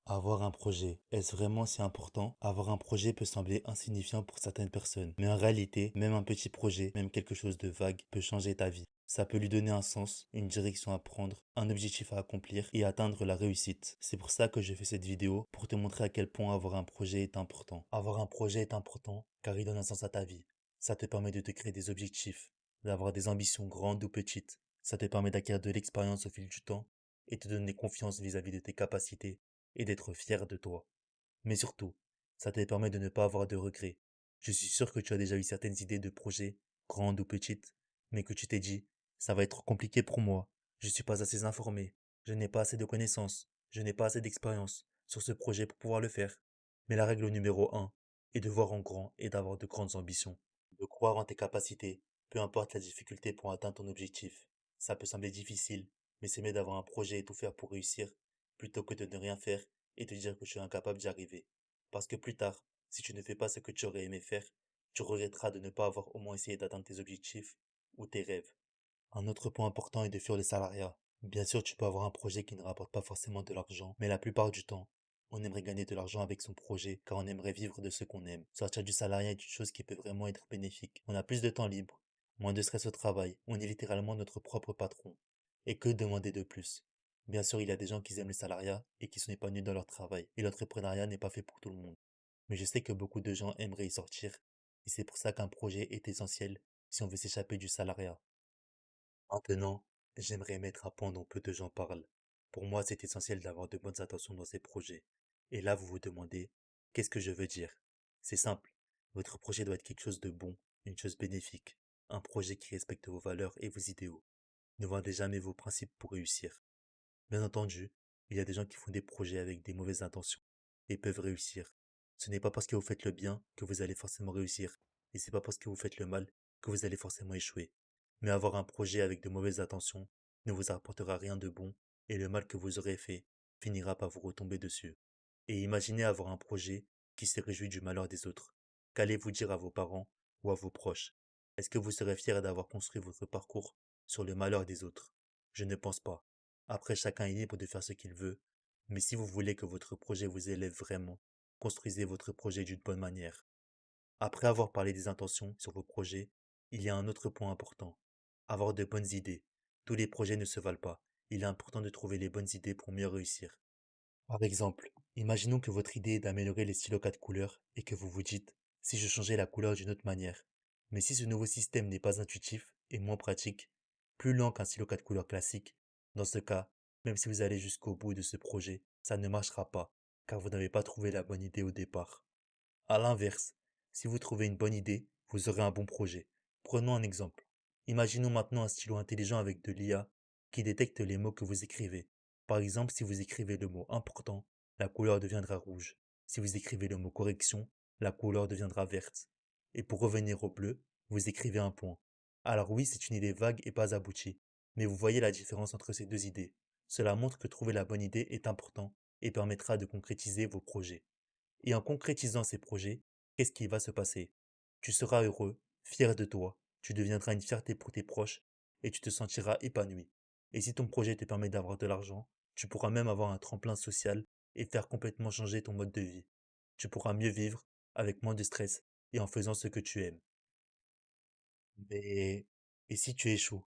Avoir un projet, est-ce vraiment si important? Avoir un projet peut sembler insignifiant pour certaines personnes, mais en réalité, même un petit projet, même quelque chose de vague, peut changer ta vie. Ça peut lui donner un sens, une direction à prendre, un objectif à accomplir et atteindre la réussite. C'est pour ça que je fais cette vidéo, pour te montrer à quel point avoir un projet est important. Avoir un projet est important car il donne un sens à ta vie. Ça te permet de te créer des objectifs, d'avoir des ambitions grandes ou petites. Ça te permet d'acquérir de l'expérience au fil du temps et te donner confiance vis-à-vis de tes capacités et d'être fier de toi. Mais surtout, ça te permet de ne pas avoir de regrets. Je suis sûr que tu as déjà eu certaines idées de projets, grandes ou petites, mais que tu t'es dit, ça va être compliqué pour moi, je suis pas assez informé, je n'ai pas assez de connaissances, je n'ai pas assez d'expérience sur ce projet pour pouvoir le faire. Mais la règle numéro un est de voir en grand et d'avoir de grandes ambitions. De croire en tes capacités, peu importe la difficulté pour atteindre ton objectif. Ça peut sembler difficile, mais c'est mieux d'avoir un projet et tout faire pour réussir, plutôt que de ne rien faire et te dire que tu es incapable d'y arriver. Parce que plus tard, si tu ne fais pas ce que tu aurais aimé faire, tu regretteras de ne pas avoir au moins essayé d'atteindre tes objectifs ou tes rêves. Un autre point important est de fuir le salariat. Bien sûr, tu peux avoir un projet qui ne rapporte pas forcément de l'argent, mais la plupart du temps, on aimerait gagner de l'argent avec son projet car on aimerait vivre de ce qu'on aime. Sortir du salariat est une chose qui peut vraiment être bénéfique. On a plus de temps libre, moins de stress au travail, on est littéralement notre propre patron. Et que demander de plus? Bien sûr, il y a des gens qui aiment le salariat et qui sont épanouis dans leur travail, et l'entrepreneuriat n'est pas fait pour tout le monde. Mais je sais que beaucoup de gens aimeraient y sortir, et c'est pour ça qu'un projet est essentiel si on veut s'échapper du salariat. Maintenant, j'aimerais mettre un point dont peu de gens parlent. Pour moi, c'est essentiel d'avoir de bonnes intentions dans ces projets. Et là, vous vous demandez, qu'est-ce que je veux dire? C'est simple. Votre projet doit être quelque chose de bon, une chose bénéfique, un projet qui respecte vos valeurs et vos idéaux. Ne vendez jamais vos principes pour réussir. Bien entendu, il y a des gens qui font des projets avec des mauvaises intentions et peuvent réussir. Ce n'est pas parce que vous faites le bien que vous allez forcément réussir, et c'est pas parce que vous faites le mal que vous allez forcément échouer. Mais avoir un projet avec de mauvaises intentions ne vous apportera rien de bon, et le mal que vous aurez fait finira par vous retomber dessus. Et imaginez avoir un projet qui se réjouit du malheur des autres. Qu'allez-vous dire à vos parents ou à vos proches? Est-ce que vous serez fier d'avoir construit votre parcours sur le malheur des autres? Je ne pense pas. Après, chacun est libre de faire ce qu'il veut, mais si vous voulez que votre projet vous élève vraiment, construisez votre projet d'une bonne manière. Après avoir parlé des intentions sur vos projets, il y a un autre point important. Avoir de bonnes idées. Tous les projets ne se valent pas. Il est important de trouver les bonnes idées pour mieux réussir. Par exemple, imaginons que votre idée est d'améliorer les stylos 4 couleurs et que vous vous dites, si je changeais la couleur d'une autre manière. Mais si ce nouveau système n'est pas intuitif et moins pratique, plus lent qu'un stylo 4 couleurs classique, dans ce cas, même si vous allez jusqu'au bout de ce projet, ça ne marchera pas, car vous n'avez pas trouvé la bonne idée au départ. À l'inverse, si vous trouvez une bonne idée, vous aurez un bon projet. Prenons un exemple. Imaginons maintenant un stylo intelligent avec de l'IA qui détecte les mots que vous écrivez. Par exemple, si vous écrivez le mot important, la couleur deviendra rouge. Si vous écrivez le mot correction, la couleur deviendra verte. Et pour revenir au bleu, vous écrivez un point. Alors oui, c'est une idée vague et pas aboutie. Mais vous voyez la différence entre ces deux idées. Cela montre que trouver la bonne idée est important et permettra de concrétiser vos projets. Et en concrétisant ces projets, qu'est-ce qui va se passer? Tu seras heureux, fier de toi, tu deviendras une fierté pour tes proches et tu te sentiras épanoui. Et si ton projet te permet d'avoir de l'argent, tu pourras même avoir un tremplin social et faire complètement changer ton mode de vie. Tu pourras mieux vivre avec moins de stress et en faisant ce que tu aimes. Mais, et si tu échoues?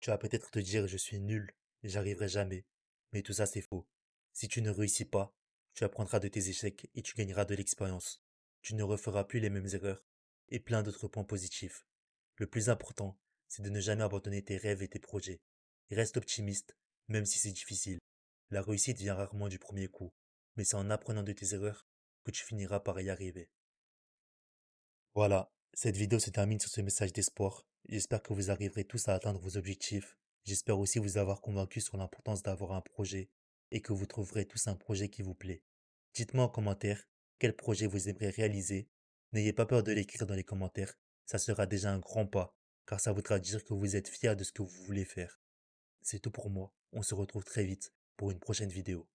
Tu vas peut-être te dire je suis nul, j'y arriverai jamais. Mais tout ça c'est faux. Si tu ne réussis pas, tu apprendras de tes échecs et tu gagneras de l'expérience. Tu ne referas plus les mêmes erreurs et plein d'autres points positifs. Le plus important, c'est de ne jamais abandonner tes rêves et tes projets. Et reste optimiste, même si c'est difficile. La réussite vient rarement du premier coup, mais c'est en apprenant de tes erreurs que tu finiras par y arriver. Voilà, cette vidéo se termine sur ce message d'espoir. J'espère que vous arriverez tous à atteindre vos objectifs. J'espère aussi vous avoir convaincu sur l'importance d'avoir un projet et que vous trouverez tous un projet qui vous plaît. Dites-moi en commentaire quel projet vous aimeriez réaliser. N'ayez pas peur de l'écrire dans les commentaires, ça sera déjà un grand pas, car ça voudra dire que vous êtes fier de ce que vous voulez faire. C'est tout pour moi, on se retrouve très vite pour une prochaine vidéo.